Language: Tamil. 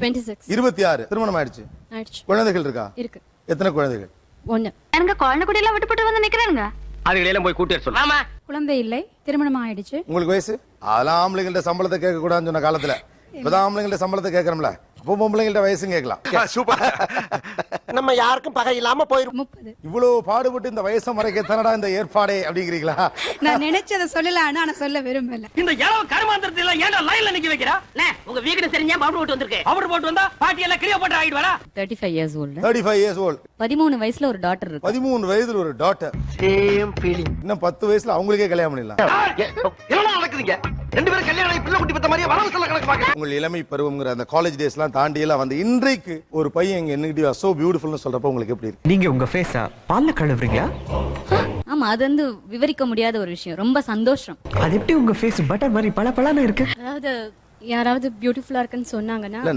26. 26. திருமணம் ஆயிடுச்சு. குழந்தைகள் இருக்கா? இருக்கு. எத்தனை குழந்தைகள்? 1. எனக்கு குழந்தை குட்டி எல்லாம் விட்டுப்பட்டு வந்து நிக்கிறானுங்க. அதுகளை எல்லாம் போய் கூட்டி சொல்லு. ஆமா. குழந்தை இல்லை, திருமணம் ஆயிடுச்சு. உங்களுக்கு வயசு? அதெல்லாம் ஆம்பளைங்கள்ட்ட சம்பளத்தை கேட்க கூடாதுன்னு சொன்ன காலத்துல இப்பதான் ஆம்பளைங்கள்ட்ட சம்பளத்தை கேட்கறோம்ல, அப்போ பொம்பளைங்கள்ட்ட வயசும் கேட்கலாம். சூப்பர். நம்ம யாருக்கும் பகை இல்லாம போயிரும். 30. இவ்வளவு பாடுபட்டு இந்த வயசை மறைக்கத்தானடா இந்த ஏற்பாடே அப்படிங்கிறீங்களா? நான் நினைச்சதை சொல்லலாம்னு ஆனா சொல்ல விரும்பல. இந்த ஏழோ கருமாந்திரத்தை எல்லாம் ஏன்டா லைன்ல நிக்க வைக்கிறா? உங்க வீக்கெண்ட் சரிஞ்சா பவுடர் போட்டு வந்திருக்கு. பவுடர் போட்டு வந்தா பாட்டி எல்லாம் கிளியோ போட்டு ஆயிடுவாரா? 35 years old. 35 years old. 13 வயசுல ஒரு டாட்டர் இருக்கு. 13 வயதுல ஒரு டாட்டர். Same feeling. இன்னும் 10 வயசுல அவங்களுக்கே கல்யாணம் பண்ணிடலாம். என்ன நடக்குதுங்க? ரெண்டு பேரும் கல்யாணம் ஆகி பிள்ளை குட்டி பத்த மாதிரியே வரவு செலவு கணக்கு பாக்க. உங்கள் இளமை பருவம்ங்கிற அந்த காலேஜ் டேஸ்லாம் தாண்டி எல்லாம் வந்து இன்றைக்கு ஒரு பையன் இங்க என்னகிட்ட சோ பியூட்டிஃபுல்னு சொல்றப்ப உங்களுக்கு எப்படி இருக்கு? நீங்க உங்க ஃபேஸா பால்ல கழுவுறீங்களா? ஆமா, அது வந்து விவரிக்க முடியாத ஒரு விஷயம். ரொம்ப சந்தோஷம். அது எப்படி உங்க ஃபேஸ் பட்டர் மாதிரி பளபளன்னு இருக்கு? அதாவது யாராவது பியூட்டிஃபுல்லா இருக்குன்னு சொன்னாங்கன்னா இல்ல